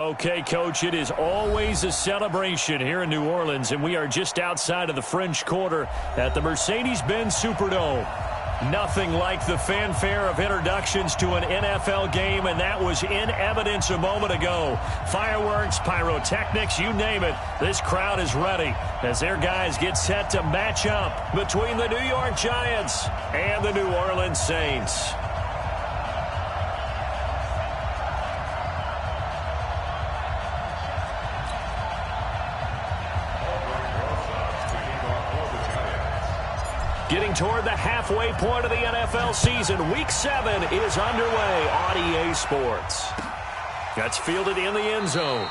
Okay, Coach, it is always a celebration here in New Orleans, and we are just outside of the French Quarter at the Mercedes-Benz Superdome. Nothing like the fanfare of introductions to an NFL game, and that was in evidence a moment ago. Fireworks, pyrotechnics, you name it. This crowd is ready as their guys get set to match up between the New York Giants and the New Orleans Saints. Getting toward the halfway point of the NFL season, Week 7 is underway on EA Sports. That's fielded in the end zone.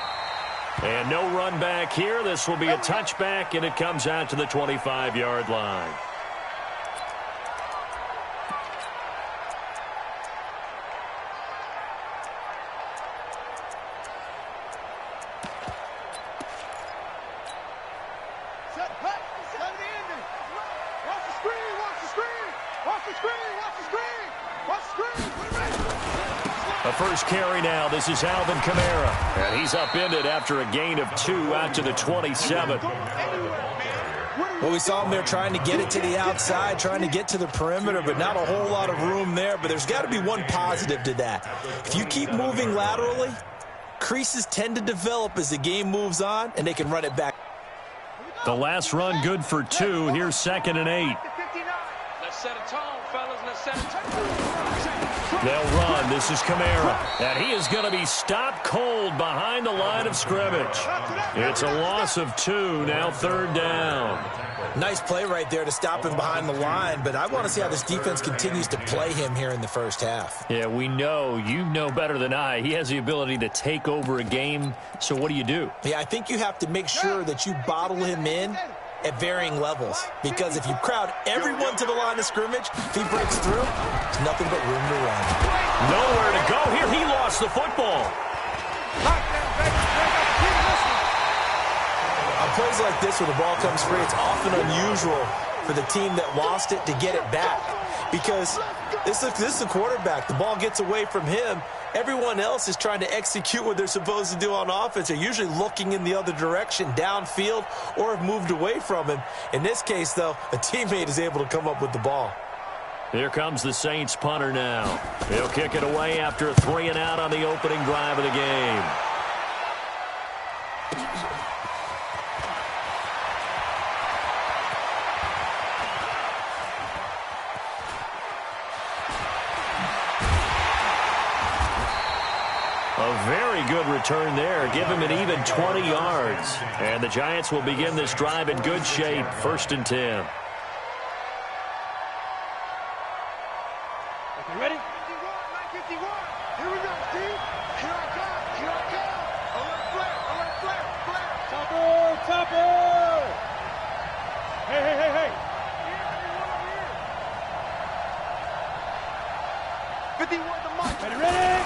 And no run back here. This will be a touchback, and it comes out to the 25-yard line. A first carry now. This is Alvin Kamara. And he's upended after a gain of 2 out to the 27. Well, we saw him there trying to get it to the outside, trying to get to the perimeter, but not a whole lot of room there. But there's got to be one positive to that. If you keep moving laterally, creases tend to develop as the game moves on, and they can run it back. The last run good for 2. Here's 2nd and 8. Let's set a tone, fellas. Let's set a tone. They'll run. This is Kamara. And he is going to be stopped cold behind the line of scrimmage. It's a loss of 2. Now 3rd down. Nice play right there to stop him behind the line, but I want to see how this defense continues to play him here in the first half. Yeah, we know. You know better than I. He has the ability to take over a game. So what do? Yeah, I think you have to make sure that you bottle him in at varying levels, because if you crowd everyone to the line of scrimmage, if he breaks through, there's nothing but room to run. Nowhere to go here. He lost the football. On plays like this where the ball comes free, it's often unusual for the team that lost it to get it back, because this is the quarterback. The ball gets away from him. Everyone else is trying to execute what they're supposed to do on offense. They're usually looking in the other direction, downfield, or have moved away from him. In this case, though, a teammate is able to come up with the ball. Here comes the Saints punter now. He'll kick it away after a 3 and out on the opening drive of the game. A very good return there. Give him an even 20 yards. And the Giants will begin this drive in good shape. 1st and 10. Okay, ready? 51, 51. Here we go, Steve. Here I come. Here I come. Alert flare. Topper. Hey. 51 the mark. Ready?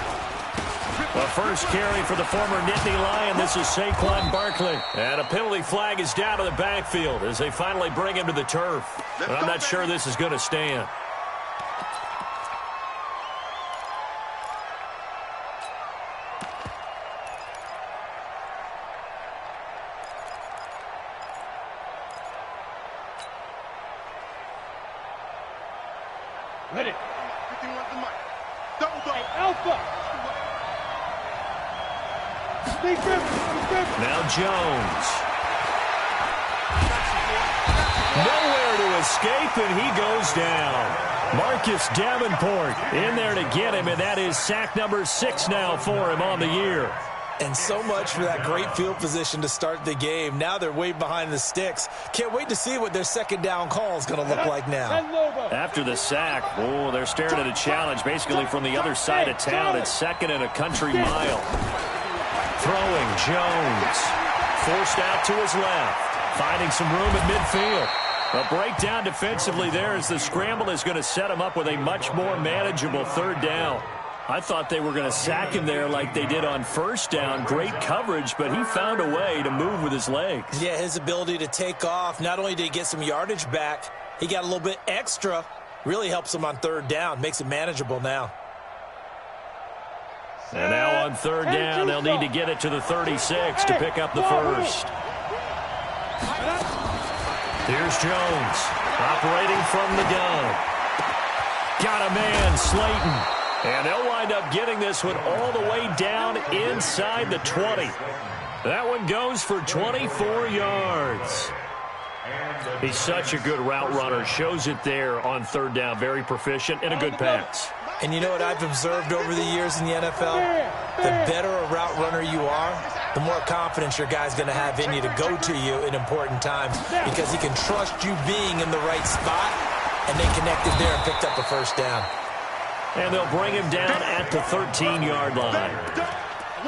The first carry for the former Nittany Lion. This is Saquon Barkley. And a penalty flag is down to the backfield as they finally bring him to the turf. But I'm not sure this is going to stand. Ready? 51 the mark. Double dog. Alpha. Now Jones. Nowhere to escape, and he goes down. Marcus Davenport in there to get him, and that is sack number 6 now for him on the year. And so much for that great field position to start the game. Now they're way behind the sticks. Can't wait to see what their 2nd down call is going to look like now. After the sack, they're staring at a challenge basically from the other side of town. It's 2nd and a country mile. Throwing Jones. Forced out to his left. Finding some room at midfield. A breakdown defensively there as the scramble is going to set him up with a much more manageable 3rd down. I thought they were going to sack him there like they did on 1st down. Great coverage, but he found a way to move with his legs. Yeah, his ability to take off. Not only did he get some yardage back, he got a little bit extra. Really helps him on 3rd down. Makes it manageable now. And now on third down, they'll need to get it to the 36 to pick up the first. Here's Jones, operating from the gun. Got a man, Slayton. And they'll wind up getting this one all the way down inside the 20. That one goes for 24 yards. He's such a good route runner. Shows it there on third down. Very proficient and a good pass. And you know what I've observed over the years in the NFL? The better a route runner you are, the more confidence your guy's going to have in you to go to you in important times because he can trust you being in the right spot, and they connected there and picked up the first down. And they'll bring him down at the 13-yard line.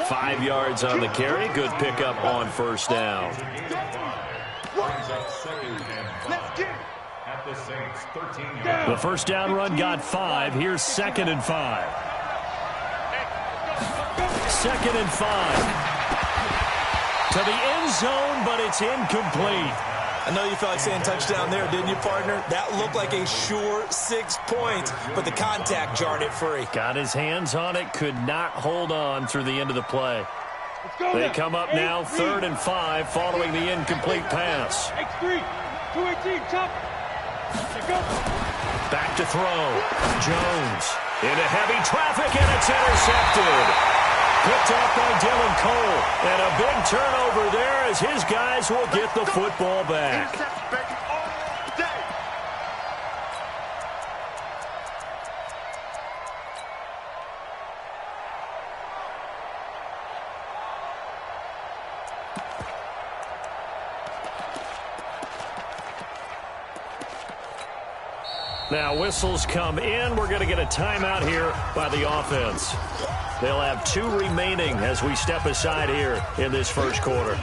5 yards on the carry. Good pickup on first down. The first down run got 5. Here's 2nd and 5. 2nd and 5. To the end zone, but it's incomplete. I know you felt like saying touchdown there, didn't you, partner? That looked like a sure 6 points, but the contact jarred it free. Got his hands on it, could not hold on through the end of the play. They come up now 3rd and 5 following the incomplete pass. X3, 218, chop. Back to throw. Jones into heavy traffic, and it's intercepted. Picked off by Dylan Cole. And a big turnover there as his guys will get the football back. Now whistles come in. We're going to get a timeout here by the offense. They'll have 2 remaining as we step aside here in this first quarter.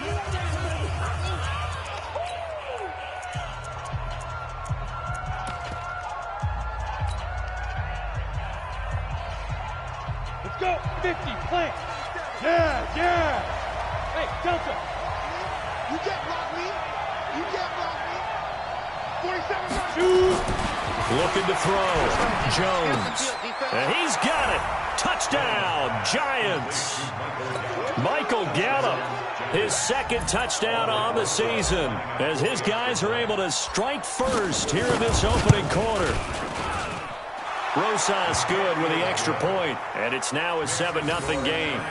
Let's go, 50, play. Yeah. Hey, Delta. You can't block me. You can't block me. 47 shoot. Looking to throw. Jones. And he's got it. Touchdown, Giants. Michael Gallup, his 2nd touchdown on the season as his guys are able to strike first here in this opening quarter. Rosas good with the extra point, and it's now a 7-0 game.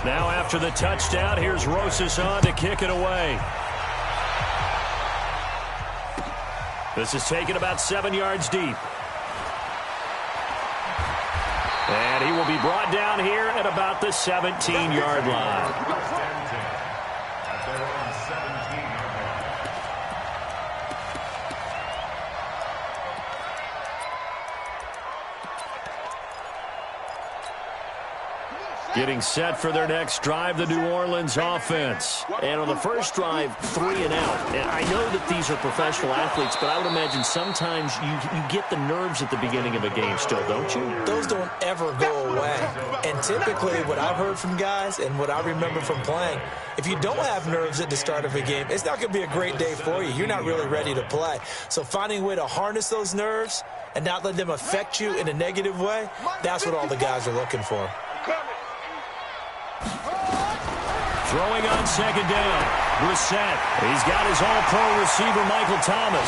Now after the touchdown, here's Rosas on to kick it away. This is taken about 7 yards deep. And he will be brought down here at about the 17-yard line. Getting set for their next drive, the New Orleans offense. And on the first drive, 3 and out. And I know that these are professional athletes, but I would imagine sometimes you get the nerves at the beginning of a game still, don't you? Those don't ever go away. And typically what I've heard from guys and what I remember from playing, if you don't have nerves at the start of a game, it's not going to be a great day for you. You're not really ready to play. So finding a way to harness those nerves and not let them affect you in a negative way, that's what all the guys are looking for. Throwing on 2nd down. Brissett. He's got his all-pro receiver, Michael Thomas.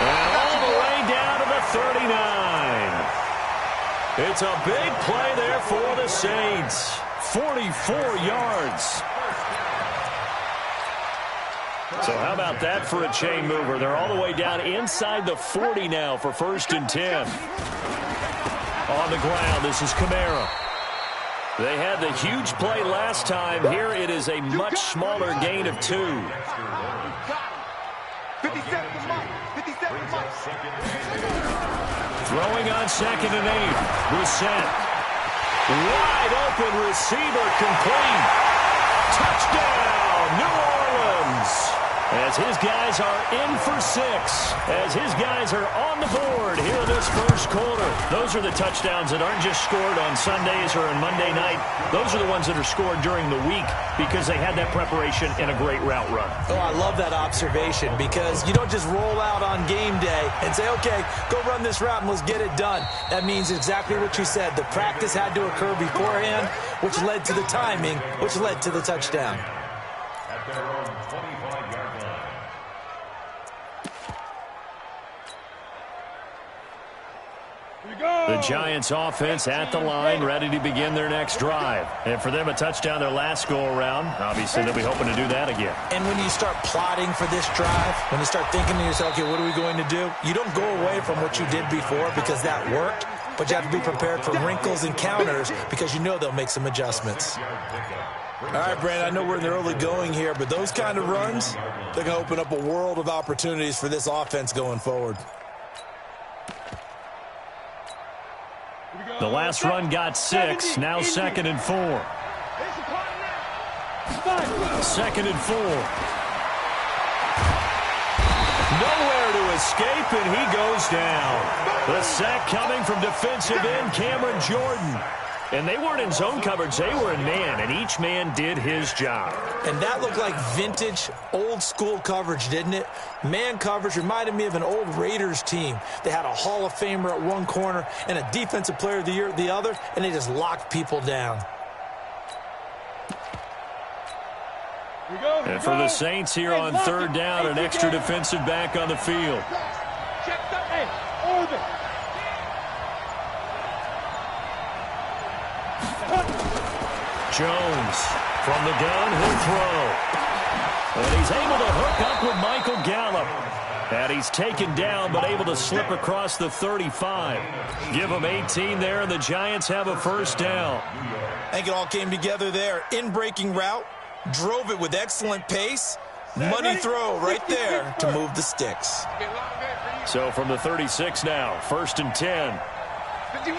And all the way down to the 39. It's a big play there for the Saints. 44 yards. So how about that for a chain mover? They're all the way down inside the 40 now for 1st and 10. On the ground, this is Kamara. They had the huge play last time. Here it is a much smaller gain of 2. 57 to Mike. 57 to Mike. Throwing on 2nd and 8. Brissett. Wide open receiver complete. Touchdown, New Orleans. as his guys are in for 6, as his guys are on the board here in this first quarter. Those are the touchdowns that aren't just scored on Sundays or on Monday night. Those are the ones that are scored during the week because they had that preparation and a great route run. Oh, I love that observation because you don't just roll out on game day and say, okay, go run this route and let's get it done. That means exactly what you said. The practice had to occur beforehand, which led to the timing, which led to the touchdown. At their own 25-yard line. The Giants offense at the line, ready to begin their next drive. And for them, a touchdown their last go-around. Obviously, they'll be hoping to do that again. And when you start plotting for this drive, when you start thinking to yourself, okay, what are we going to do? You don't go away from what you did before because that worked, but you have to be prepared for wrinkles and counters because you know they'll make some adjustments. All right, Brandon, I know we're in the early going here, but those kind of runs, they're going to open up a world of opportunities for this offense going forward. The last run got 6, now 2nd and 4. 2nd and 4. Nowhere to escape, and he goes down. The sack coming from defensive end Cameron Jordan. And they weren't in zone coverage, they were in man, and each man did his job. And that looked like vintage, old-school coverage, didn't it? Man coverage reminded me of an old Raiders team. They had a Hall of Famer at one corner and a Defensive Player of the Year at the other, and they just locked people down. And for the Saints here on 3rd down, an extra defensive back on the field. Jones from the gun, he'll throw. And he's able to hook up with Michael Gallup. And he's taken down, but able to slip across the 35. Give him 18 there, and the Giants have a first down. I think it all came together there. In-breaking route, drove it with excellent pace. Money throw right there to move the sticks. So from the 36 now, 1st and 10. 51,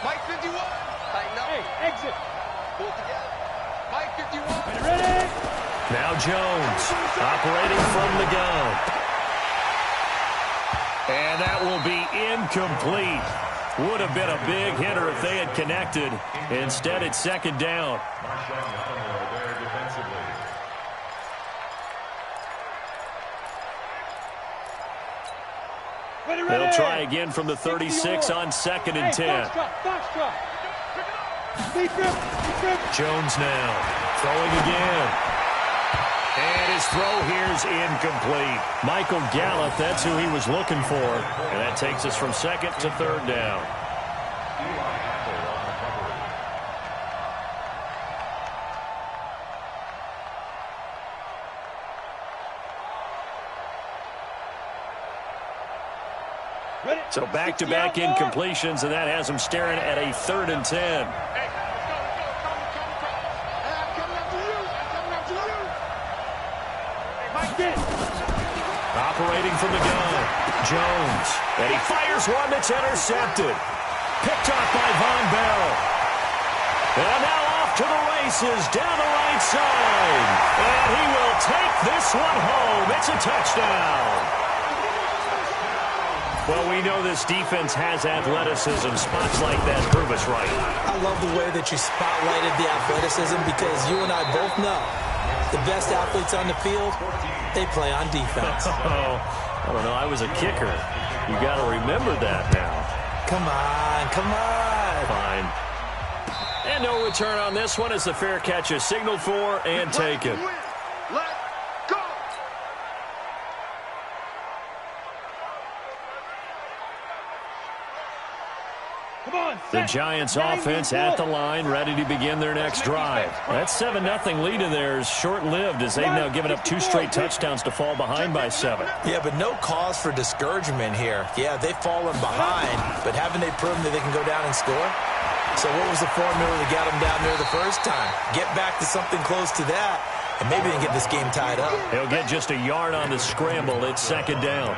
Mike 51. Hey, exit. Pull together. Mike 51. Ready? Now Jones operating from the gun. And that will be incomplete. Would have been a big hitter if they had connected. Instead, it's 2nd down. They'll try again from the 36 on 2nd and 10. Jones now throwing again. And his throw here's incomplete. Michael Gallup, that's who he was looking for. And that takes us from 2nd to 3rd down. So back-to-back incompletions, and that has him staring at a 3rd and 10. Operating from the gun, Jones. And he fires one that's intercepted. Picked off by Von Bell. And now off to the races down the right side. And he will take this one home. It's a touchdown. Well, we know this defense has athleticism. Spots like that prove us right. I love the way that you spotlighted the athleticism because you and I both know the best athletes on the field, they play on defense. I don't know. I was a kicker. You got to remember that now. Come on, come on. Fine. And no return on this one as the fair catch is signaled for and taken. The Giants offense at the line, ready to begin their next drive. That 7-0 lead in there is short-lived as they've now given up 2 straight touchdowns to fall behind by 7. Yeah, but no cause for discouragement here. Yeah, they've fallen behind, but haven't they proven that they can go down and score? So what was the formula that got them down there the first time? Get back to something close to that, and maybe they can get this game tied up. He'll get just a yard on the scramble. It's 2nd down.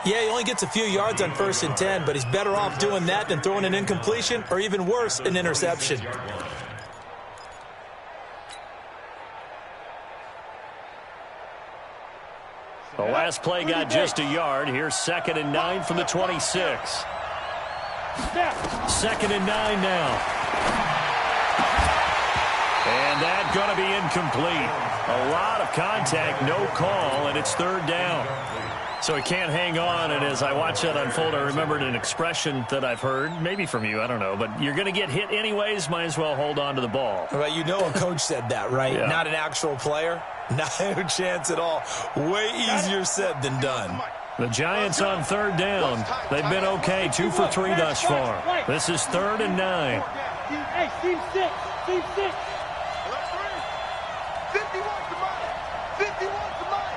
Yeah, he only gets a few yards on 1st and 10, but he's better off doing that than throwing an incompletion or even worse, an interception. The last play got just a yard. Here's 2nd and 9 from the 26. 2nd and 9 now. And that's going to be incomplete. A lot of contact, no call, and it's 3rd down. So he can't hang on, and as I watch that unfold, I remembered an expression that I've heard, maybe from you, I don't know, but you're going to get hit anyways, might as well hold on to the ball. Well, you know a coach said that, right? Yeah. Not an actual player. No chance at all. Way easier said than done. The Giants on 3rd down. They've been okay, 2 for 3 thus far. This is 3rd and 9. Hey, team 6. Team 6. 51 to mine.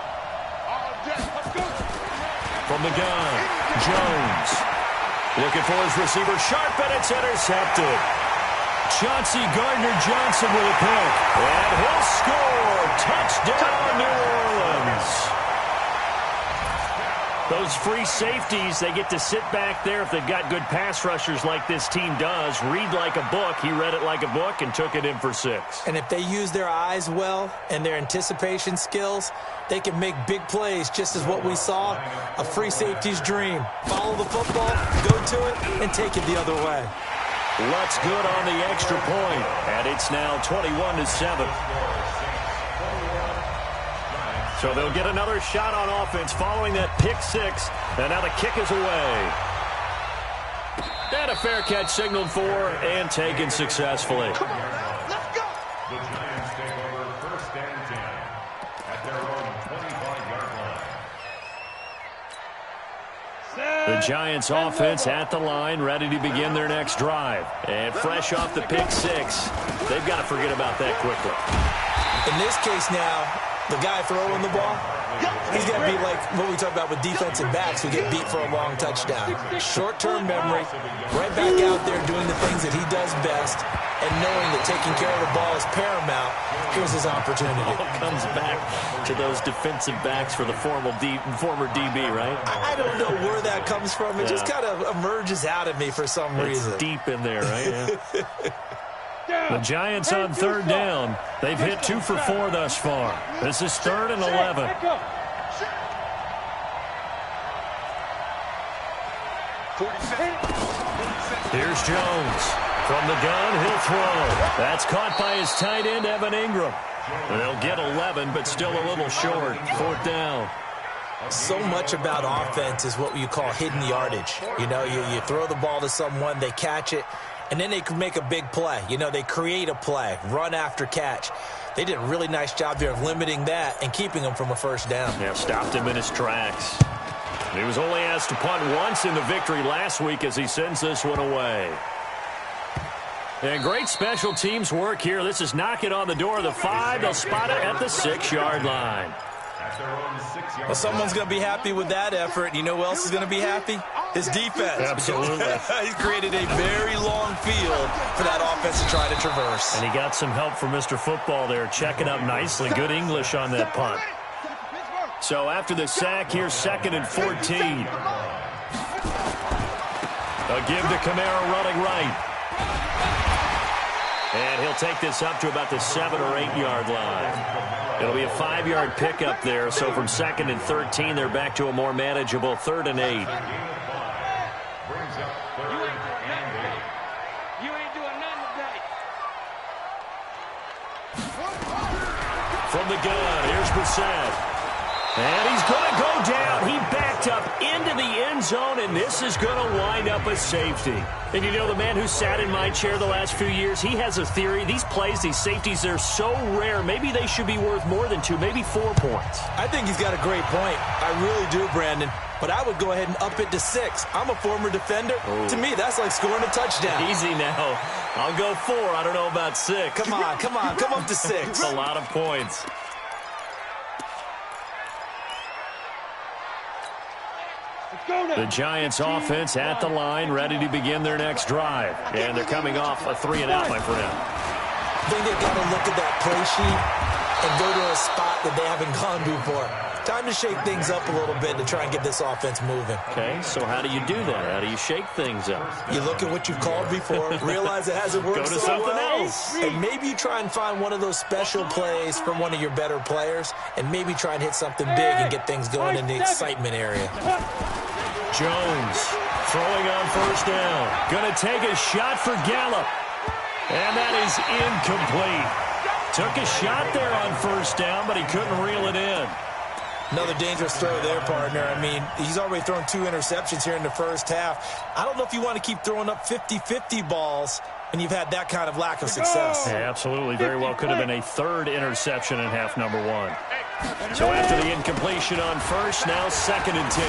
All day. Let's go. From the gun, Jones. Looking for his receiver, sharp, and it's intercepted. Chauncey Gardner-Johnson with a pick. And he'll score. Touchdown, New Orleans. Those free safeties, they get to sit back there if they've got good pass rushers like this team does. Read like a book. He read it like a book and took it in for 6. And if they use their eyes well and their anticipation skills, they can make big plays, just as what we saw, a free safety's dream. Follow the football, go to it, and take it the other way. Lutz good on the extra point, and it's now 21-7. So they'll get another shot on offense following that pick 6, and now the kick is away. And a fair catch signaled for and taken successfully. Come on now. Let's go. The Giants take over 1st and 10 at their own 25-yard line. The Giants offense at the line, ready to begin their next drive. And fresh off the pick 6, they've got to forget about that quickly. In this case now, the guy throwing the ball, he's going to be like what we talk about with defensive backs who get beat for a long touchdown. Short-term memory, right back out there doing the things that he does best, and knowing that taking care of the ball is paramount. Here's his opportunity. All comes back to those defensive backs for the former DB, right? I don't know where that comes from. It just kind of emerges out of me for some reason. It's deep in there, right? Yeah. The Giants on 3rd down. They've hit 2 for 4 thus far. This is 3rd and 11. Here's Jones. From the gun, he'll throw. That's caught by his tight end, Evan Ingram. They'll get 11, but still a little short. 4th down. So much about offense is what you call hidden yardage. You know, you throw the ball to someone, they catch it, and then they can make a big play. You know, they create a play, run after catch. They did a really nice job there of limiting that and keeping him from a 1st down. Yeah, stopped him in his tracks. He was only asked to punt once in the victory last week as he sends this one away. And great special teams work here. This is knocking on the door of the 5. They'll spot it at the 6-yard line. Well, someone's going to be happy with that effort. You know who else is going to be happy? His defense. Absolutely. He's created a very long field for that offense to try to traverse. And he got some help from Mr. Football there, checking up nicely. Good English on that punt. So after the sack, here's 2nd and 14. A give to Kamara running right. And he'll take this up to about the 7 or 8-yard line. It'll be a 5-yard pickup there, so from 2nd and 13, they're back to a more manageable 3rd and 8. You ain't doing nothing today. From the gun, here's Brissett. And he's going to go down. He backed up into the end zone, and this is going to wind up a safety. And you know, the man who sat in my chair the last few years, he has a theory. These plays, these safeties, they're so rare. Maybe they should be worth more than 2, maybe 4 points. I think he's got a great point. I really do, Brandon. But I would go ahead and up it to 6. I'm a former defender. Ooh. To me, that's like scoring a touchdown. Easy now. I'll go 4. I don't know about 6. Come on. Come up to 6. That's a lot of points. The Giants offense at the line, ready to begin their next drive. And they're coming off a 3-and-out, my friend. I think they've got to look at that play sheet and go to a spot that they haven't gone before. Time to shake things up a little bit to try and get this offense moving. Okay, so how do you do that? How do you shake things up? You look at what you've called before, realize it hasn't worked Go to so something well, else. and maybe you try and find one of those special plays from one of your better players, and maybe try and hit something big and get things going in the excitement area. Jones throwing on first down. Going to take a shot for Gallup. And that is incomplete. Took a shot there on first down, but he couldn't reel it in. Another dangerous throw there, partner. I mean, he's already thrown 2 interceptions here in the first half. I don't know if you want to keep throwing up 50-50 balls when you've had that kind of lack of success. Yeah, absolutely. Very well could have been a 3rd interception in half number 1. So after the incompletion on first, now 2nd and 10.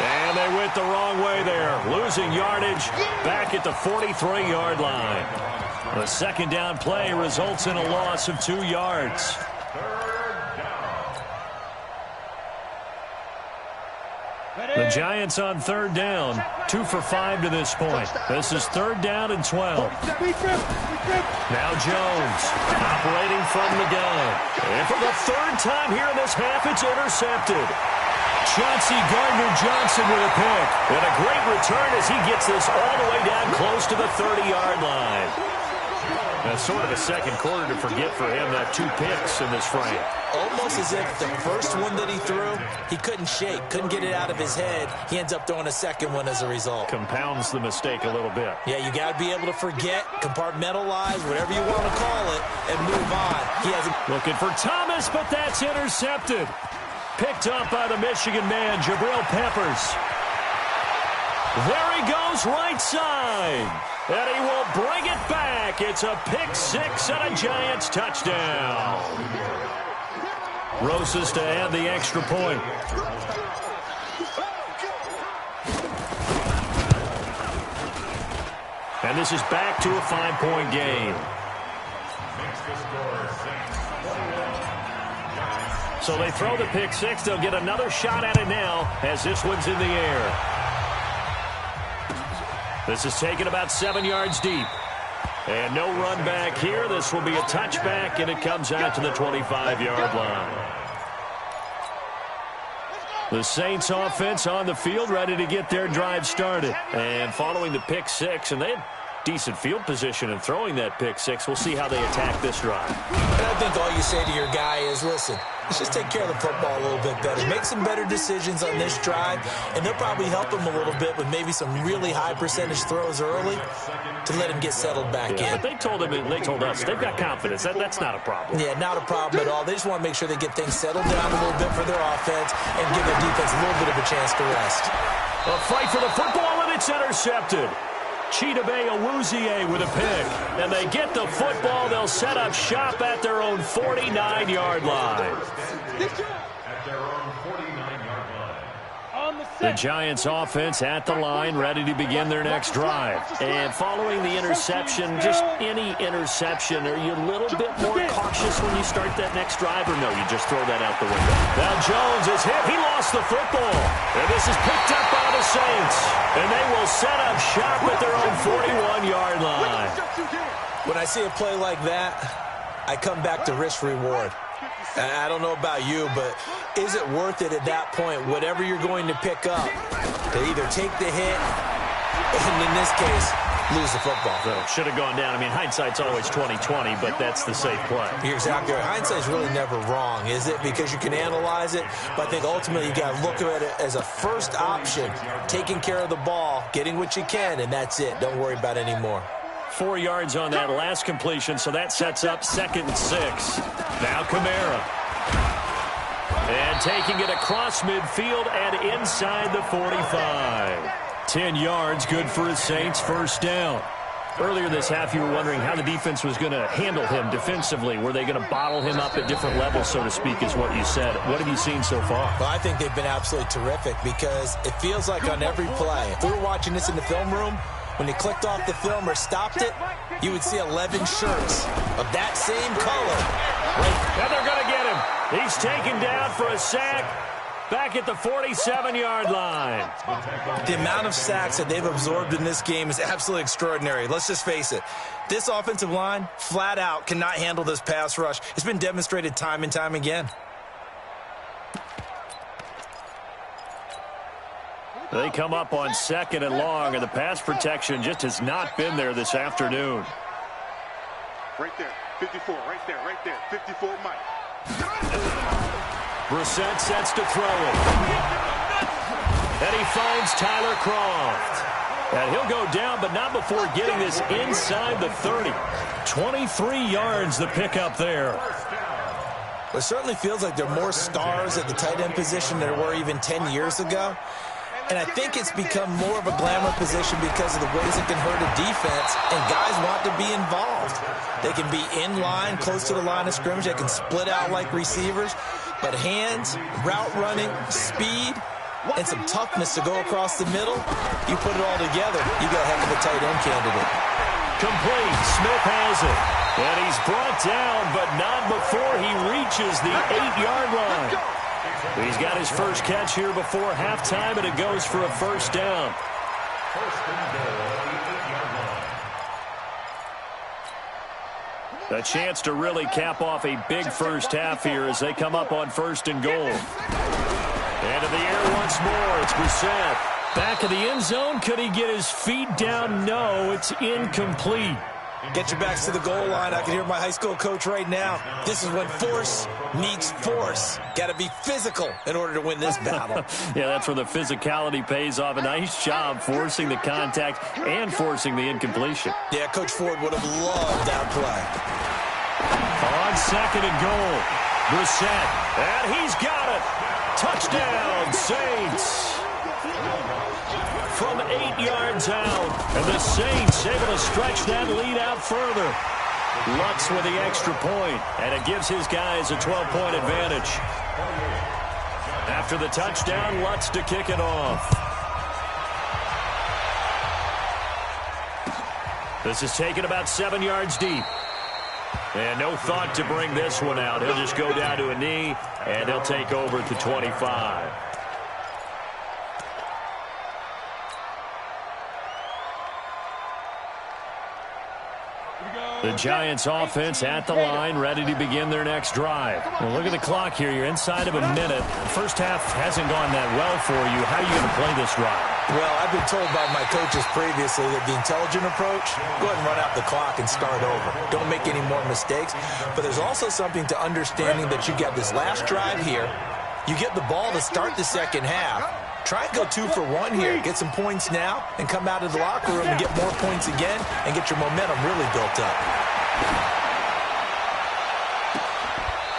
And they went the wrong way there, losing yardage back at the 43-yard line. The 2nd down play results in a loss of 2 yards. The Giants on 3rd down, 2 for 5 to this point. This is 3rd down and 12. Now Jones operating from the gun. And for the 3rd time here in this half, it's intercepted. Chauncey Gardner-Johnson with a pick. And a great return as he gets this all the way down close to the 30-yard line. That's sort of a second quarter to forget for him, that 2 picks in this frame. Almost as if the first one that he threw, he couldn't shake, couldn't get it out of his head. He ends up throwing a second one as a result. Compounds the mistake a little bit. Yeah, you got to be able to forget, compartmentalize, whatever you want to call it, and move on. He hasn't. Looking for Thomas, but that's intercepted. Picked up by the Michigan man, Jabril Peppers. There he goes, right side. And he will bring it back. It's a pick 6 and a Giants touchdown. Rosas to add the extra point. And this is back to a 5-point game. So they throw the pick 6. They'll get another shot at it now as this one's in the air. This is taken about 7 yards deep. And no run back here. This will be a touchback, and it comes out to the 25-yard line. The Saints offense on the field, ready to get their drive started. And following the pick 6, and they had decent field position in throwing that pick 6. We'll see how they attack this drive. And I think all you say to your guy is, listen, let's just take care of the football a little bit better. Make some better decisions on this drive, and they'll probably help him a little bit with maybe some really high percentage throws early to let him get settled back in. But they told us they've got confidence. That's not a problem. Yeah, not a problem at all. They just want to make sure they get things settled down a little bit for their offense and give their defense a little bit of a chance to rest. A fight for the football, and it's intercepted. Chidobe Awuzie with a pick. And they get the football. They'll set up shop at their own 49-yard line. At their own 49-yard line. The Giants offense at the line, ready to begin their next drive. And following the interception, just any interception, are you a little bit more cautious when you start that next drive, or no, you just throw that out the window? Now Jones is hit. He lost the football. And this is picked up by the Saints. And they will set up shop at their own 41-yard line. When I see a play like that, I come back to risk-reward. I don't know about you, but is it worth it at that point, whatever you're going to pick up, to either take the hit and, in this case, lose the football? So should have gone down. I mean, hindsight's always 20/20, but that's the safe play. You're exactly right. Hindsight's really never wrong, is it? Because you can analyze it, but I think ultimately you got to look at it as a first option, taking care of the ball, getting what you can, and that's it. Don't worry about any more. 4 yards on that last completion, so that sets up 2nd and 6. Now Kamara. And taking it across midfield and inside the 45. 10 yards, good for his Saints, first down. Earlier this half, you were wondering how the defense was going to handle him defensively. Were they going to bottle him up at different levels, so to speak, is what you said. What have you seen so far? Well, I think they've been absolutely terrific because it feels like on every play, if we were watching this in the film room, when you clicked off the film or stopped it, you would see 11 shirts of that same color. And they're going to get him. He's taken down for a sack back at the 47-yard line. The amount of sacks that they've absorbed in this game is absolutely extraordinary. Let's just face it. This offensive line, flat out, cannot handle this pass rush. It's been demonstrated time and time again. They come up on 2nd and long, and the pass protection just has not been there this afternoon. Right there, 54, right there, 54, Mike. Brissett sets to throw it. And he finds Tyler Croft. And he'll go down, but not before getting this inside the 30. 23 yards the pickup there. It certainly feels like there are more stars at the tight end position than there were even 10 years ago. And I think it's become more of a glamour position because of the ways it can hurt a defense, and guys want to be involved. They can be in line, close to the line of scrimmage. They can split out like receivers. But hands, route running, speed, and some toughness to go across the middle, you put it all together, you got a heck of a tight end candidate. Complete. Smith has it. And he's brought down, but not before he reaches the 8-yard line. He's got his first catch here before halftime, and it goes for a first down. A chance to really cap off a big first half here as they come up on 1st and goal. And in the air once more, it's Brissett. Back of the end zone. Could he get his feet down? No, it's incomplete. Get your backs to the goal line. I can hear my high school coach right now. This is when force meets force. Got to be physical in order to win this battle. Yeah, that's where the physicality pays off. A nice job forcing the contact and forcing the incompletion. Yeah, Coach Ford would have loved that play. On 2nd and goal, Brissett. And he's got it. Touchdown, Saints. From 8 yards out, and the Saints able to stretch that lead out further. Lutz with the extra point, and it gives his guys a 12-point advantage. After the touchdown, Lutz to kick it off. This is taken about 7 yards deep. And no thought to bring this one out. He'll just go down to a knee, and he'll take over at the 25. The Giants offense at the line, ready to begin their next drive. Well, look at the clock here. You're inside of a minute. The first half hasn't gone that well for you. How are you going to play this drive? Well, I've been told by my coaches previously that the intelligent approach, go ahead and run out the clock and start over. Don't make any more mistakes. But there's also something to understanding that you get this last drive here. You get the ball to start the second half. Try and go 2 for 1 here. Get some points now and come out of the locker room and get more points again and get your momentum really built up.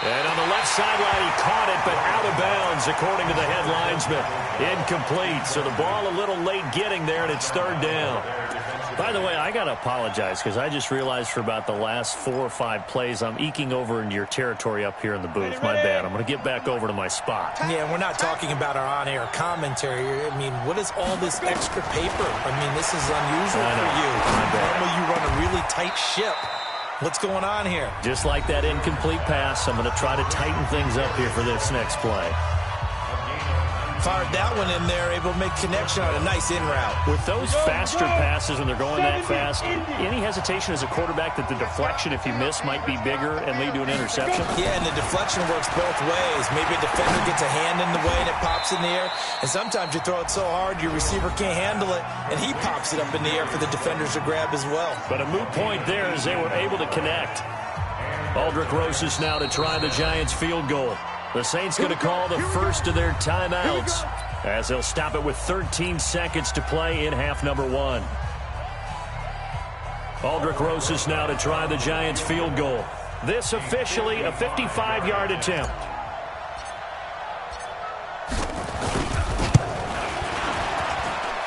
And on the left sideline, he caught it, but out of bounds, according to the head linesman. Incomplete, so the ball a little late getting there, and it's 3rd down. By the way, I got to apologize because I just realized for about the last 4 or 5 plays, I'm eking over into your territory up here in the booth. My bad. I'm going to get back over to my spot. Yeah, we're not talking about our on-air commentary. I mean, what is all this extra paper? I mean, this is unusual for you. Normally you run a really tight ship. What's going on here? Just like that incomplete pass, I'm going to try to tighten things up here for this next play. Fired that one in there, able to make connection on a nice in route. With those faster passes when they're going that fast, any hesitation as a quarterback that the deflection, if you miss, might be bigger and lead to an interception? Yeah, and the deflection works both ways. Maybe a defender gets a hand in the way and it pops in the air. And sometimes you throw it so hard your receiver can't handle it, and he pops it up in the air for the defenders to grab as well. But a moot point there as they were able to connect. Aldrich Rosas now to try the Giants field goal. The Saints going to call the first of their timeouts as they'll stop it with 13 seconds to play in half number 1. Aldrich Rosas now to try the Giants field goal. This officially a 55-yard attempt.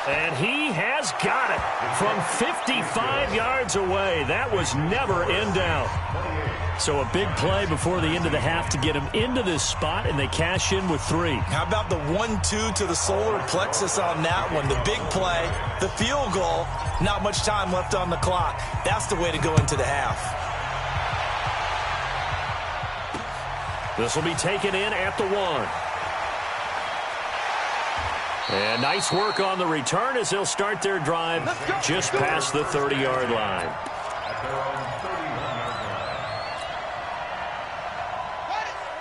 And he has got it from 55 yards away. That was never in doubt. So a big play before the end of the half to get him into this spot, and they cash in with 3. How about the 1-2 to the solar plexus on that one? The big play, the field goal, not much time left on the clock. That's the way to go into the half. This will be taken in at the 1. And nice work on the return as they'll start their drive just past the 30-yard line.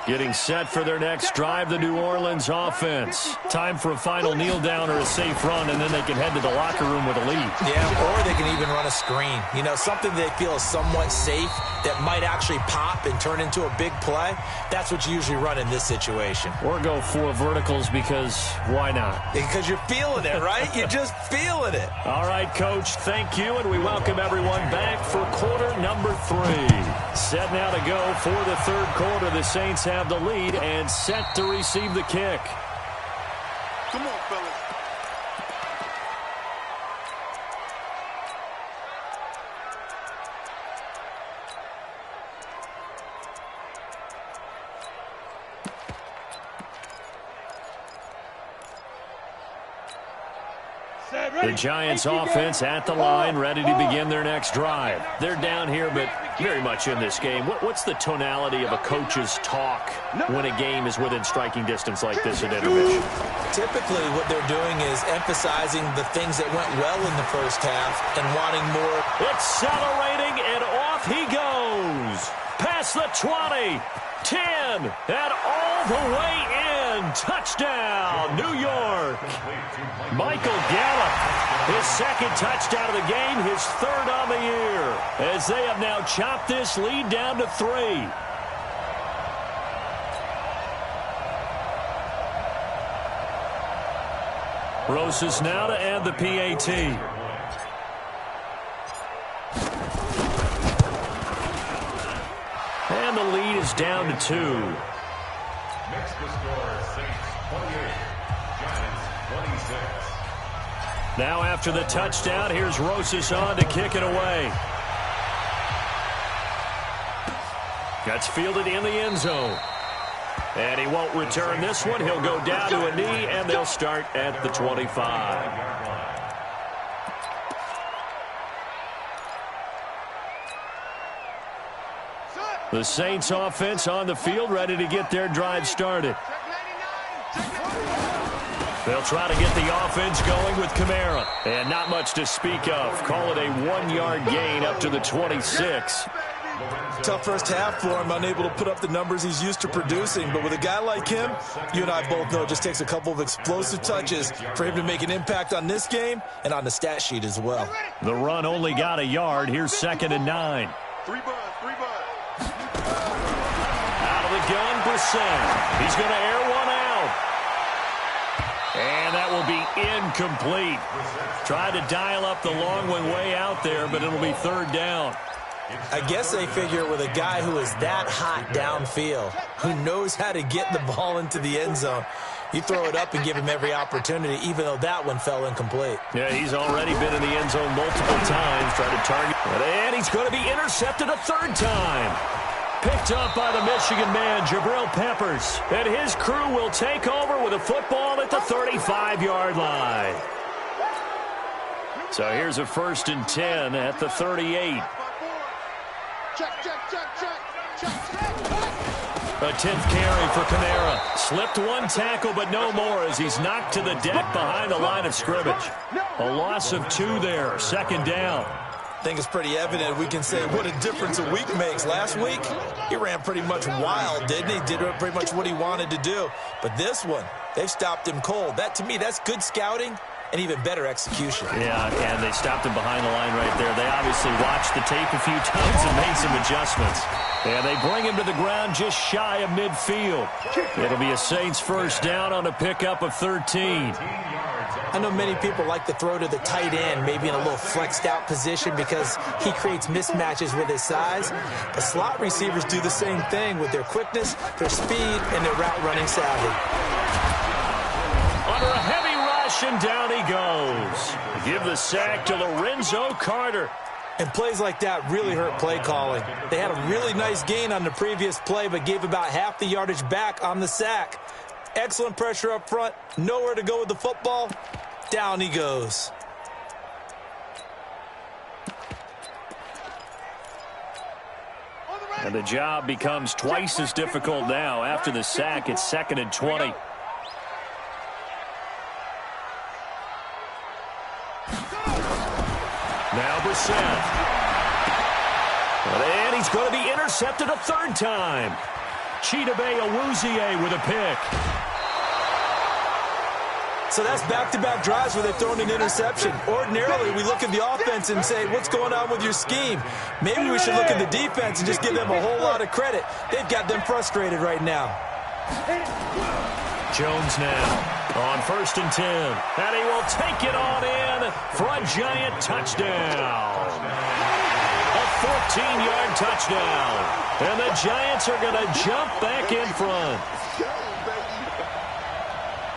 Getting set for their next drive, the New Orleans offense. Time for a final kneel down or a safe run, and then they can head to the locker room with a lead. Yeah, or they can even run a screen. You know, something they feel is somewhat safe that might actually pop and turn into a big play. That's what you usually run in this situation. Or go 4 verticals because why not? Because you're feeling it, right? You're just feeling it. All right, Coach, thank you, and we welcome everyone back for quarter number 3. Set now to go for the third quarter. The Saints have the lead and set to receive the kick. Come on, fellas. The Giants offense at the line, ready to begin their next drive. They're down here, but very much in this game. What's the tonality of a coach's talk when a game is within striking distance like this at intermission? Typically, what they're doing is emphasizing the things that went well in the first half and wanting more. Accelerating, and off he goes. Past the 20, 10, and all the way in. Touchdown, New York. Michael Gallup, his second touchdown of the game, his third on the year, as they have now chopped this lead down to 3. Rosas now to add the PAT. And the lead is down to 2. Next to score, Saints 28, Giants 26. Now after the touchdown, here's Rosas on to kick it away. That's fielded in the end zone. And he won't return this one. He'll go down to a knee, and they'll start at the 25. The Saints offense on the field, ready to get their drive started. They'll try to get the offense going with Kamara. And not much to speak of. Call it a 1-yard gain up to the 26. Tough first half for him, unable to put up the numbers he's used to producing. But with a guy like him, you and I both know it just takes a couple of explosive touches for him to make an impact on this game and on the stat sheet as well. The run only got a yard. Here's 2nd and 9. 3 buds. Out of the gun, Brissett. He's going to air one out. And that will be incomplete. Tried to dial up the long one way out there, but it'll be 3rd down. I guess they figure with a guy who is that hot downfield, who knows how to get the ball into the end zone, you throw it up and give him every opportunity, even though that one fell incomplete. Yeah, he's already been in the end zone multiple times, trying to target. And he's going to be intercepted a 3rd time. Picked up by the Michigan man, Jabril Peppers. And his crew will take over with a football at the 35-yard line. So here's a 1st and 10 at the 38. Check. A 10th carry for Kamara. Slipped one tackle, but no more as he's knocked to the deck behind the line of scrimmage. A loss of 2 there, 2nd down. I think it's pretty evident. We can say what a difference a week makes. Last week, he ran pretty much wild, didn't he? Did pretty much what he wanted to do. But this one, they've stopped him cold. That, to me, that's good scouting and even better execution. Yeah, and they stopped him behind the line right there. They obviously watched the tape a few times and made some adjustments. And they bring him to the ground just shy of midfield. It'll be a Saints 1st down on a pickup of 13. I know many people like to throw to the tight end, maybe in a little flexed out position because he creates mismatches with his size. The slot receivers do the same thing with their quickness, their speed, and their route running savvy. Under a heavy rush, and down he goes. Give the sack to Lorenzo Carter. And plays like that really hurt play calling. They had a really nice gain on the previous play, but gave about half the yardage back on the sack. Excellent pressure up front. Nowhere to go with the football. Down he goes. And the job becomes twice as difficult now. After the sack, it's 2nd and 20. Now Brissett. And he's going to be intercepted a 3rd time. Chidobe Awuzie with a pick. So that's back-to-back drives where they've thrown an interception. Ordinarily, we look at the offense and say, what's going on with your scheme? Maybe we should look at the defense and just give them a whole lot of credit. They've got them frustrated right now. Jones now on 1st and 10. And he will take it on in for a Giant touchdown. A 14-yard touchdown. And the Giants are going to jump back in front.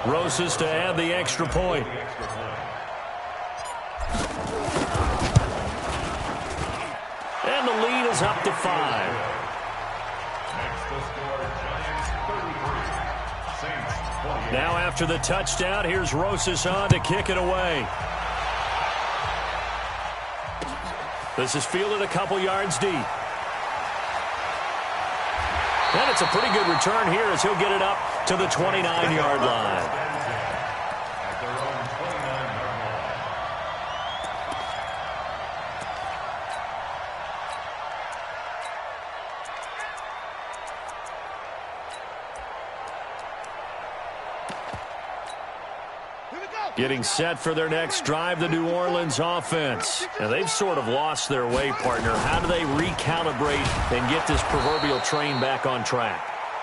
Rosas to add the extra point. And the lead is up to 5. Now after the touchdown, here's Rosas on to kick it away. This is fielded a couple yards deep. And it's a pretty good return here as he'll get it up to the 29-yard line. Getting set for their next drive, the New Orleans offense. Now, they've sort of lost their way, partner. How do they recalibrate and get this proverbial train back on track?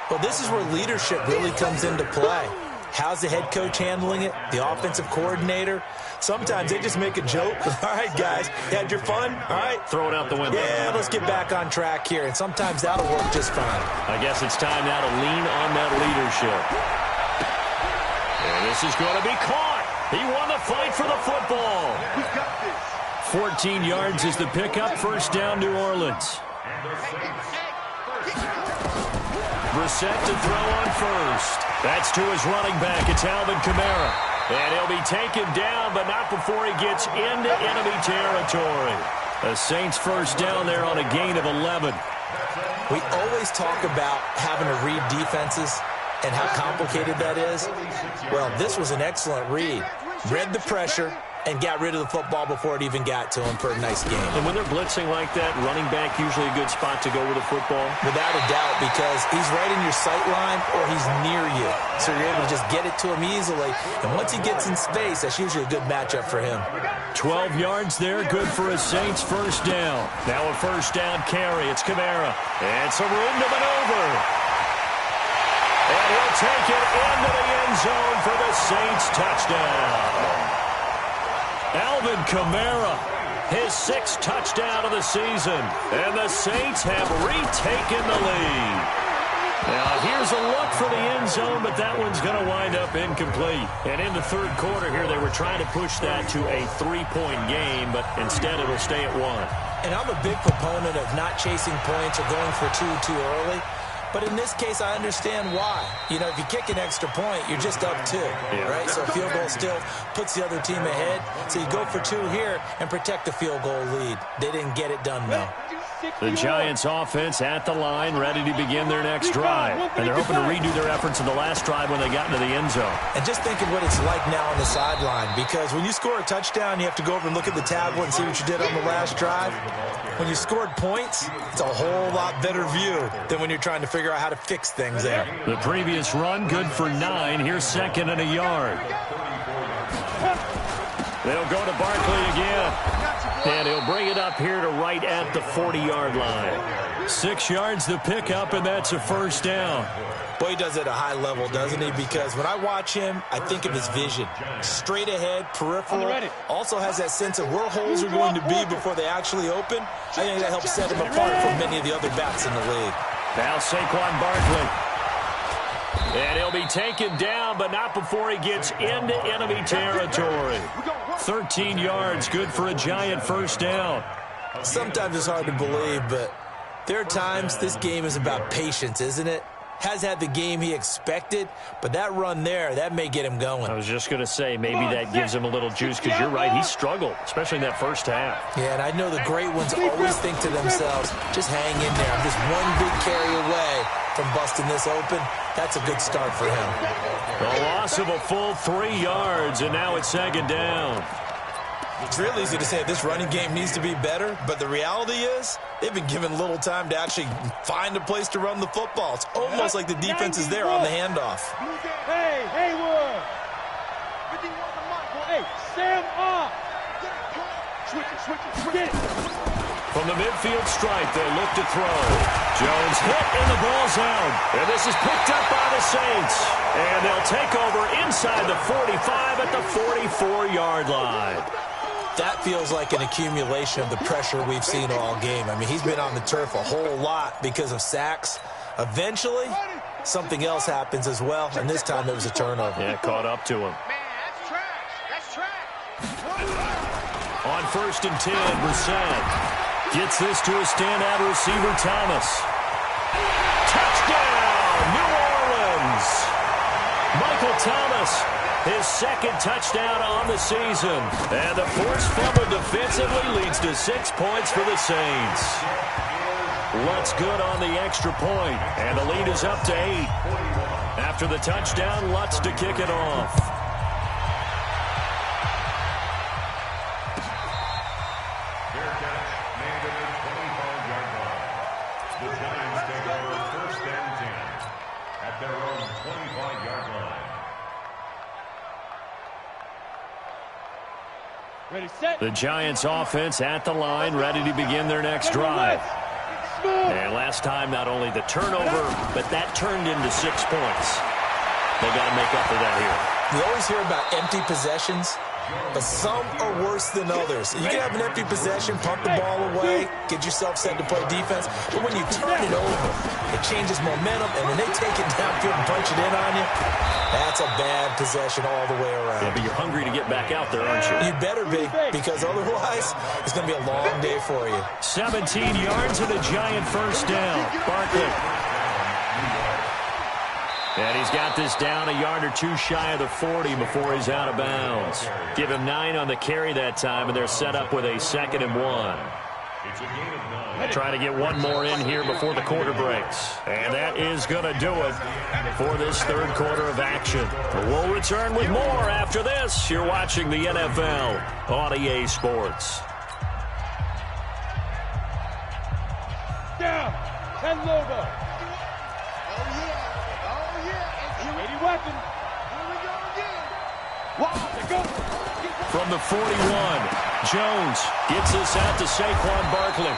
Well, this is where leadership really comes into play. How's the head coach handling it? The offensive coordinator? Sometimes they just make a joke. All right, guys, you had your fun? All right. Throw it out the window. Yeah, let's get back on track here. And sometimes that'll work just fine. I guess it's time now to lean on that leadership. And this is going to be caught. He won the fight for the football. 14 yards is the pickup. First down, New Orleans. Brissett to throw on first. That's to his running back. It's Alvin Kamara. And he'll be taken down, but not before he gets into enemy territory. The Saints first down there on a gain of 11. We always talk about having to read defenses and how complicated that is. Well, this was an excellent read. Read the pressure and got rid of the football before it even got to him for a nice game. And when they're blitzing like that, running back usually a good spot to go with the football? Without a doubt, because he's right in your sight line or he's near you. So you're able to just get it to him easily. And once he gets in space, that's usually a good matchup for him. 12 yards there, good for a Saints first down. Now a first down carry. It's Kamara. And some room to maneuver. And he'll take it into the end zone for the Saints touchdown. Alvin Kamara, his 6th touchdown of the season. And the Saints have retaken the lead. Now here's a look for the end zone, but that one's going to wind up incomplete. And in the third quarter here, they were trying to push that to a 3-point game, but instead it'll stay at 1. And I'm a big proponent of not chasing points or going for two too early. But in this case, I understand why. You know, if you kick an extra point, you're just up 2, right? So a field goal still puts the other team ahead. So you go for 2 here and protect the field goal lead. They didn't get it done, though. The Giants offense at the line, ready to begin their next drive. And they're hoping to redo their efforts in the last drive when they got into the end zone. And just think of what it's like now on the sideline, because when you score a touchdown, you have to go over and look at the tablet and see what you did on the last drive. When you scored points, it's a whole lot better view than when you're trying to figure out how to fix things there. The previous run, good for 9. Here's 2nd and a yard. They'll go to Barkley again. And he'll bring it up here to right at the 40-yard line. 6 yards the pickup, and that's a first down. Boy, he does it at a high level, doesn't he? Because when I watch him, I think of his vision. Straight ahead, peripheral. Also has that sense of where holes are going to be before they actually open. I think that helps set him apart from many of the other backs in the league. Now Saquon Barkley. And he'll be taken down, but not before he gets into enemy territory. 13 yards, good for a Giant first down. Sometimes it's hard to believe, but there are times this game is about patience, isn't it? Has had the game he expected, but that run there, that may get him going. I was just going to say, maybe that gives him a little juice, because you're right, he struggled, especially in that first half. Yeah, and I know the great ones always think to themselves, just hang in there. I'm just one big carry away from busting this open. That's a good start for him. A loss of a full 3 yards, and now it's 2nd down. It's real easy to say this running game needs to be better, but the reality is they've been given little time to actually find a place to run the football. It's almost like the defense is there on the handoff. Hey, Haywood. Hey, Sam off. Switch it. Get it. From the midfield stripe, they look to throw. Jones hit, and the ball's out. And this is picked up by the Saints. And they'll take over inside the 45 at the 44-yard line. That feels like an accumulation of the pressure we've seen all game. I mean, he's been on the turf a whole lot because of sacks. Eventually, something else happens as well, and this time it was a turnover. Yeah, caught up to him. Man, that's trash. On 1st and 10, Brissett gets this to a standout receiver, Thomas. Touchdown, New Orleans! Michael Thomas, his second touchdown on the season. And the forced fumble defensively leads to 6 points for the Saints. Lutz good on the extra point, and the lead is up to 8. After the touchdown, Lutz to kick it off. Ready, set. The Giants offense at the line, ready to begin their next drive. And last time, not only the turnover, but that turned into 6 points. They got to make up for that here. We always hear about empty possessions, but some are worse than others. You can have an empty possession, pump the ball away, get yourself set to play defense, but when you turn it over, it changes momentum, and when they take it downfield and punch it in on you, that's a bad possession all the way around. Yeah, but you're hungry to get back out there, aren't you? You better be, because otherwise, it's going to be a long day for you. 17 yards and a Giant first down. Barkley. And he's got this down a yard or two shy of the 40 before he's out of bounds. Give him 9 on the carry that time, and they're set up with a 2nd and 1. Trying to get one more in here before the quarter breaks. And that is going to do it for this third quarter of action. We'll return with more after this. You're watching the NFL on EA Sports. Down. 10 logo. Ready weapon. Here we go again. Wow, they go. From the 41, Jones gets this out to Saquon Barkley.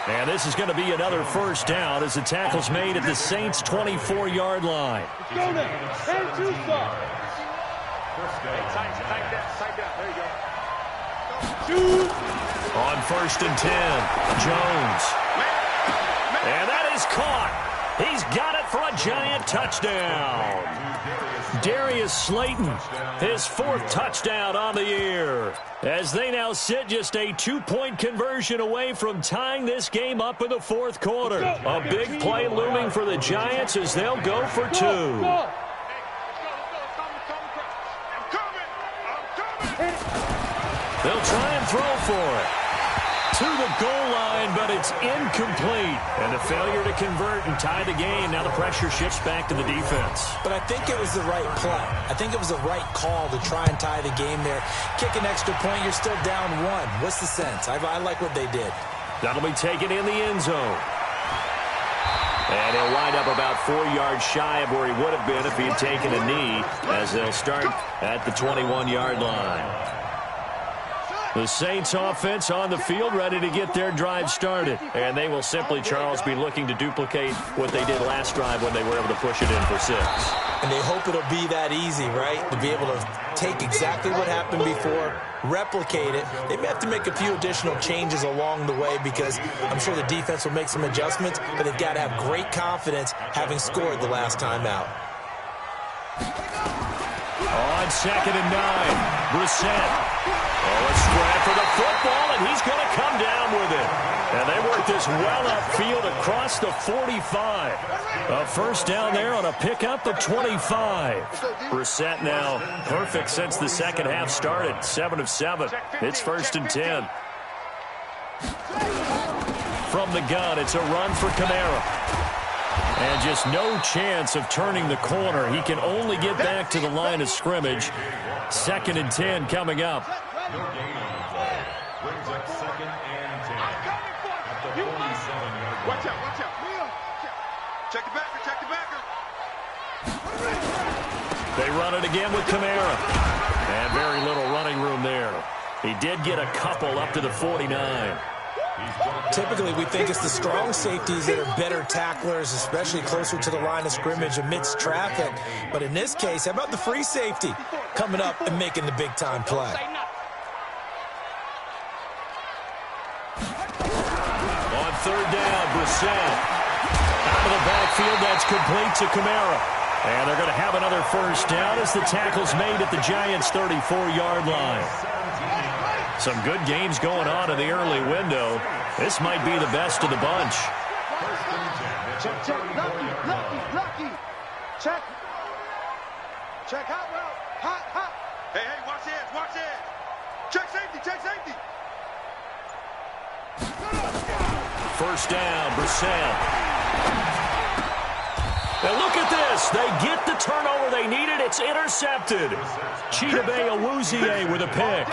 And this is going to be another first down as the tackle's made at the Saints' 24-yard line. Let's go now. And 2 stop. Tight down. There you go. Shoot. On 1st and 10, Jones. And that is caught. He's got it for a Giant touchdown. Darius Slayton, his 4th touchdown on the year, as they now sit just a 2-point conversion away from tying this game up in the 4th quarter. A big play looming for the Giants as they'll go for 2. They'll try and throw for it. To the goal line, but it's incomplete. And a failure to convert and tie the game. Now the pressure shifts back to the defense. But I think it was the right play. I think it was the right call to try and tie the game there. Kick an extra point, you're still down 1. What's the sense? I like what they did. That'll be taken in the end zone. And he'll wind up about 4 yards shy of where he would have been if he had taken a knee, as they'll start at the 21-yard line. The Saints offense on the field, ready to get their drive started. And they will simply, Charles, be looking to duplicate what they did last drive when they were able to push it in for 6. And they hope it'll be that easy, right? To be able to take exactly what happened before, replicate it. They may have to make a few additional changes along the way because I'm sure the defense will make some adjustments, but they've got to have great confidence having scored the last time out. On 2nd and 9, Brissett. Oh, a scrap for the football, and he's going to come down with it. And they work this well upfield across the 45. A first down there on a pickup of 25. Brissett now perfect since the second half started. 7 of 7. It's 1st and 10. From the gun, it's a run for Kamara. And just no chance of turning the corner. He can only get back to the line of scrimmage. 2nd and 10 coming up. Watch out, watch out. Check the backer, check the backer. They run it again with Kamara. And very little running room there. He did get a couple up to the 49. Typically, we think it's the strong safeties that are better tacklers, especially closer to the line of scrimmage amidst traffic. But in this case, how about the free safety coming up and making the big-time play? On third down, Brissett. Out of the backfield, that's complete to Kamara. And they're going to have another first down as the tackle's made at the Giants' 34-yard line. Some good games going on in the early window. This might be the best of the bunch. Check, check, lucky. Check. Check, hot route. Hot. Hey, watch the edge. Check safety. First down, Brissett. And look at this. They get the turnover they needed. It's intercepted. Chidobe Awuzie with a pick.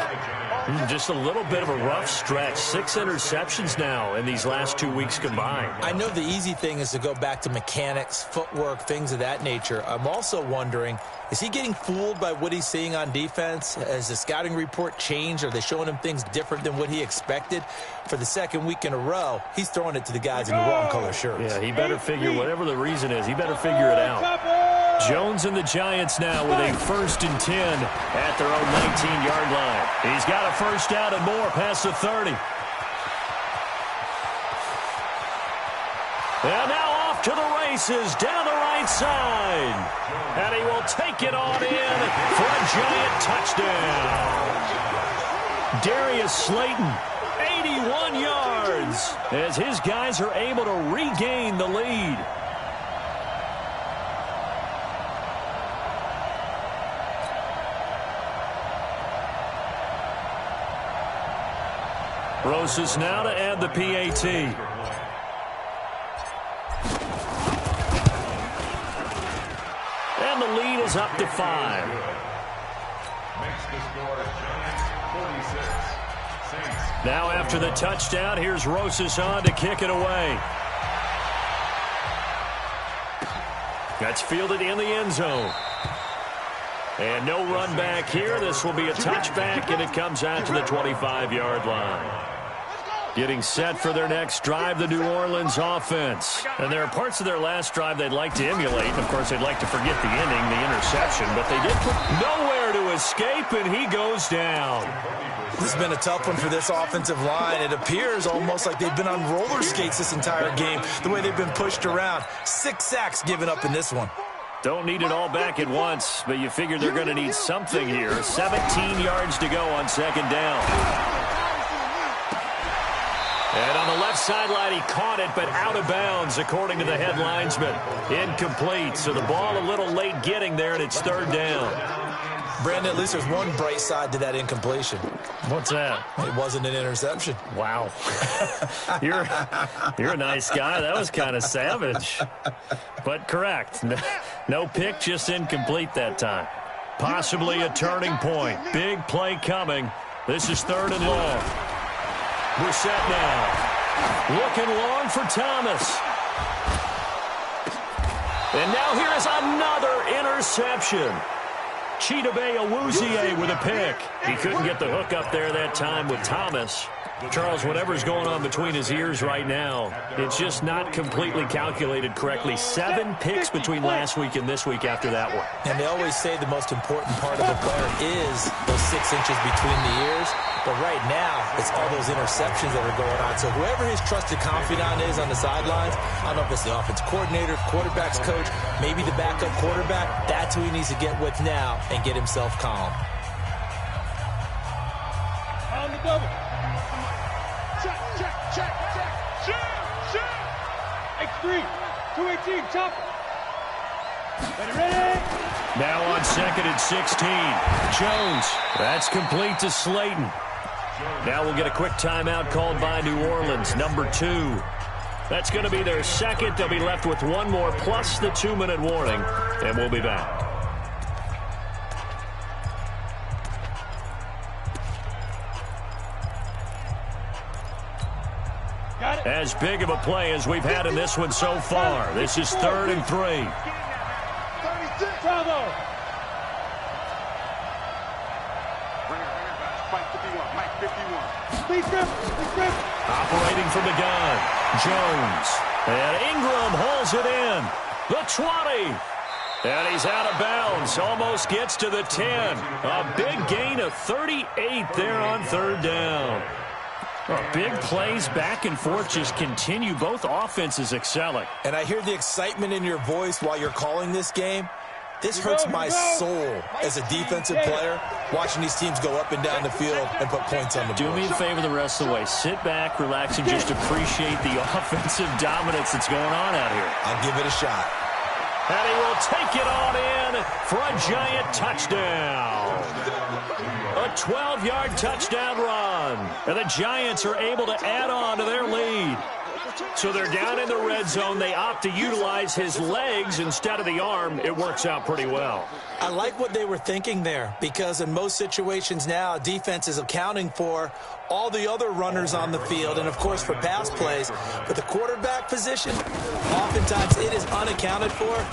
Just a little bit of a rough stretch. 6 interceptions now in these last 2 weeks combined. I know the easy thing is to go back to mechanics, footwork, things of that nature. I'm also wondering, is he getting fooled by what he's seeing on defense? Has the scouting report changed? Are they showing him things different than what he expected? For the second week in a row, he's throwing it to the guys in the wrong color shirts. Yeah, he better figure, whatever the reason is, he better figure it out. Jones and the Giants now with a 1st and 10 at their own 19-yard line. He's got a first down and more past the 30. And now off to the races down the right side. And he will take it on in for a Giant touchdown. Darius Slayton, 81 yards, as his guys are able to regain the lead. Rosas now to add the PAT. And the lead is up to 5. Makes the score Giants 46. Saints. Now after the touchdown, here's Rosas on to kick it away. That's fielded in the end zone. And no run back here. This will be a touchback, and it comes out to the 25-yard line. Getting set for their next drive, the New Orleans offense. And there are parts of their last drive they'd like to emulate. Of course, they'd like to forget the ending, the interception, but they did put nowhere to escape, and he goes down. This has been a tough one for this offensive line. It appears almost like they've been on roller skates this entire game, the way they've been pushed around. 6 sacks given up in this one. Don't need it all back at once, but you figure they're going to need something here. 17 yards to go on second down. And on the left sideline, he caught it, but out of bounds, according to the head linesman. Incomplete, so the ball a little late getting there, and it's third down. Brandon, at least there's one bright side to that incompletion. What's that? It wasn't an interception. Wow. You're a nice guy. That was kind of savage. But correct. No pick, just incomplete that time. Possibly a turning point. Big play coming. This is 3rd and long. Brissett now. Looking long for Thomas. And now here is another interception. Chidobe Awuzie with a pick. He couldn't get the hook up there that time with Thomas. Charles, whatever's going on between his ears right now, it's just not completely calculated correctly. 7 picks between last week and this week after that one. And they always say the most important part of a player is those 6 inches between the ears. But right now, it's all those interceptions that are going on. So whoever his trusted confidant is on the sidelines, I don't know if it's the offense coordinator, quarterback's coach, maybe the backup quarterback, that's who he needs to get with now and get himself calm. On the double. Check. Shoot. X3. 218. Chop. Ready. Now on 2nd and 16. Jones. That's complete to Slayton. Now we'll get a quick timeout called by New Orleans, number 2. That's going to be their second. They'll be left with one more plus the 2-minute warning, and we'll be back. Got it. As big of a play as we've had in this one so far. This is 3rd and 3. 36. Bravo. Operating from the gun. Jones. And Ingram holds it in. The 20. And he's out of bounds. Almost gets to the 10. A big gain of 38 there on 3rd down. Big plays back and forth just continue. Both offenses excelling. And I hear the excitement in your voice while you're calling this game. This hurts my soul as a defensive player, watching these teams go up and down the field and put points on the board. Do me a favor the rest of the way. Sit back, relax, and just appreciate the offensive dominance that's going on out here. I'll give it a shot. And he will take it on in for a giant touchdown. A 12-yard touchdown run. And the Giants are able to add on to their lead. So they're down in the red zone. They opt to utilize his legs instead of the arm. It works out pretty well. I like what they were thinking there, because in most situations now, defense is accounting for all the other runners on the field and, of course, for pass plays. But the quarterback position, oftentimes it is unaccounted for.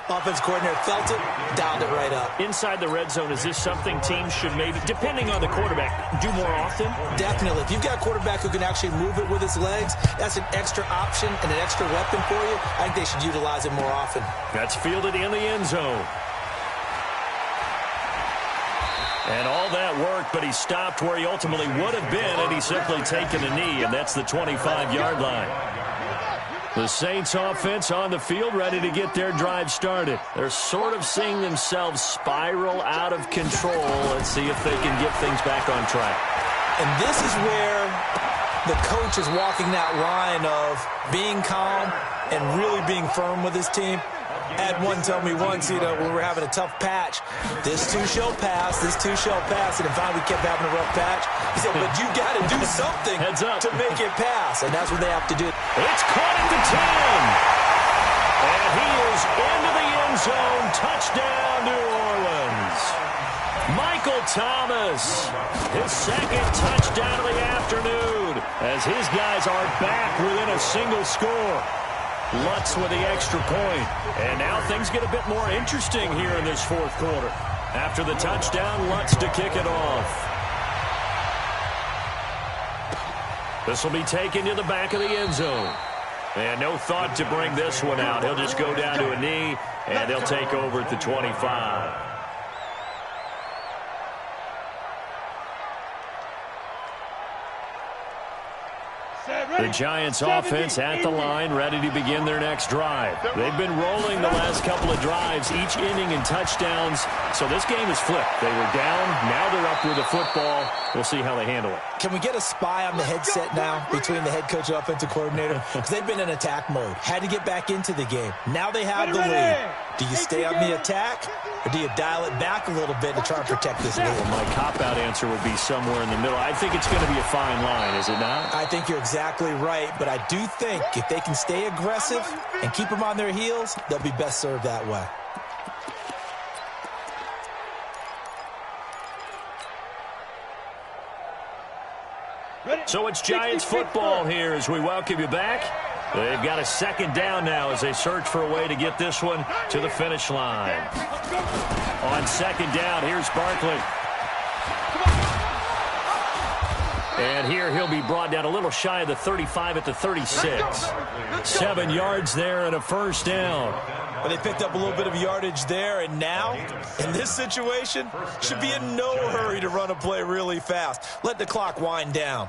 Offense coordinator felt it, dialed it right up. Inside the red zone, is this something teams should maybe, depending on the quarterback, do more often? Definitely. If you've got a quarterback who can actually move it with his legs, that's an extra option and an extra weapon for you. I think they should utilize it more often. That's fielded in the end zone. And all that worked, but he stopped where he ultimately would have been, and he's simply taken a knee, and that's the 25-yard line. The Saints offense on the field, ready to get their drive started. They're sort of seeing themselves spiral out of control. Let's see if they can get things back on track. And this is where the coach is walking that line of being calm and really being firm with his team. I had one tell me once, when we were having a tough patch, this too shall pass, and then finally we kept having a rough patch. He said, but you got to do something to make it pass, and that's what they have to do. It's caught at the 10, and he is into the end zone. Touchdown, New Orleans. Michael Thomas, his second touchdown of the afternoon, as his guys are back within a single score. Lutz with the extra point. And now things get a bit more interesting here in this 4th quarter. After the touchdown, Lutz to kick it off. This will be taken to the back of the end zone. And no thought to bring this one out. He'll just go down to a knee, and they'll take over at the 25. The Giants offense at the line, ready to begin their next drive. They've been rolling the last couple of drives, each inning in touchdowns. So this game is flipped. They were down, now they're up with the football. We'll see how they handle it. Can we get a spy on the headset now between the head coach and offensive coordinator? Because they've been in attack mode. Had to get back into the game. Now they have the lead. Do you stay on the attack, or do you dial it back a little bit to try and protect this lead? Well, my cop-out answer would be somewhere in the middle. I think it's going to be a fine line, is it not? I think you're exactly right, but I do think if they can stay aggressive and keep them on their heels, they'll be best served that way. So it's Giants football here as we welcome you back. They've got a second down now as they search for a way to get this one to the finish line. On second down, here's Barkley. And here he'll be brought down a little shy of the 35 at the 36. 7 yards there and a first down. Well, they picked up a little bit of yardage there, and now, in this situation, should be in no hurry to run a play really fast. Let the clock wind down.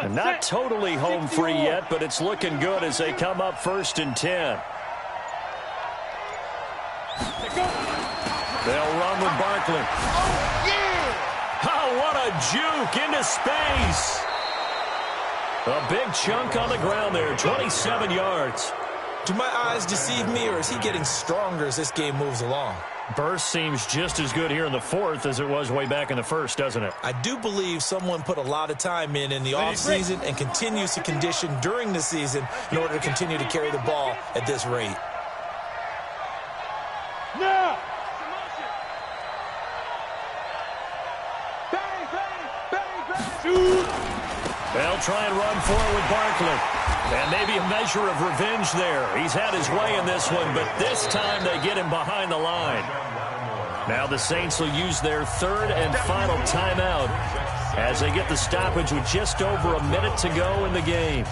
And not totally home free yet, but it's looking good as they come up 1st and 10. They'll run with Barkley. Oh, what a juke into space. A big chunk on the ground there, 27 yards. Do my eyes deceive me, or is he getting stronger as this game moves along? Burst seems just as good here in the fourth as it was way back in the first, doesn't it? I do believe someone put a lot of time in the offseason and continues to condition during the season in order to continue to carry the ball at this rate. Now! Bang, bang, bang, bang! Shoot! They'll try and run forward with Barkley. And maybe a measure of revenge there. He's had his way in this one, but this time they get him behind the line. Now the Saints will use their third and final timeout as they get the stoppage with just over a minute to go in the game.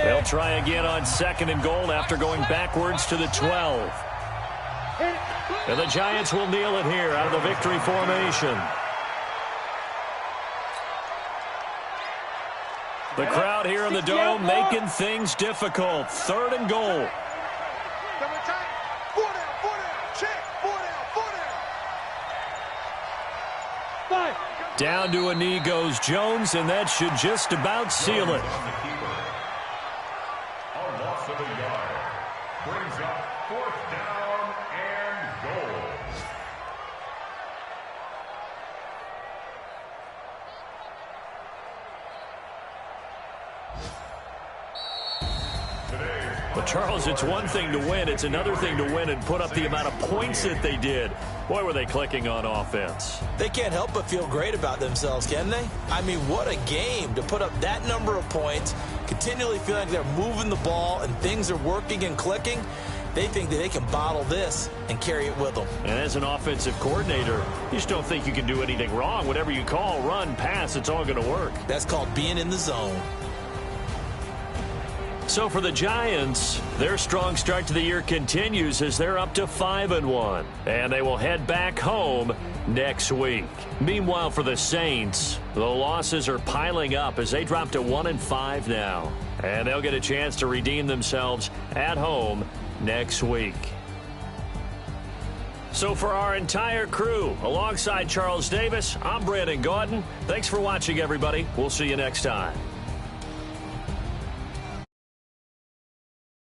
They'll try again on 2nd and goal after going backwards to the 12. And the Giants will kneel it here out of the victory formation. The crowd here in the Dome making things difficult. 3rd and goal. Down to a knee goes Jones, and that should just about seal it. A loss of a yard brings up 4th down and goal. But, Charles, it's one thing to win. It's another thing to win and put up the amount of points that they did. Boy, were they clicking on offense. They can't help but feel great about themselves, can they? I mean, what a game to put up that number of points, continually feeling like they're moving the ball and things are working and clicking. They think that they can bottle this and carry it with them. And as an offensive coordinator, you just don't think you can do anything wrong. Whatever you call, run, pass, it's all going to work. That's called being in the zone. So for the Giants, their strong start to the year continues as they're up to 5-1. And they will head back home next week. Meanwhile, for the Saints, the losses are piling up as they drop to 1-5 now. And they'll get a chance to redeem themselves at home next week. So for our entire crew, alongside Charles Davis, I'm Brandon Gaudin. Thanks for watching, everybody. We'll see you next time.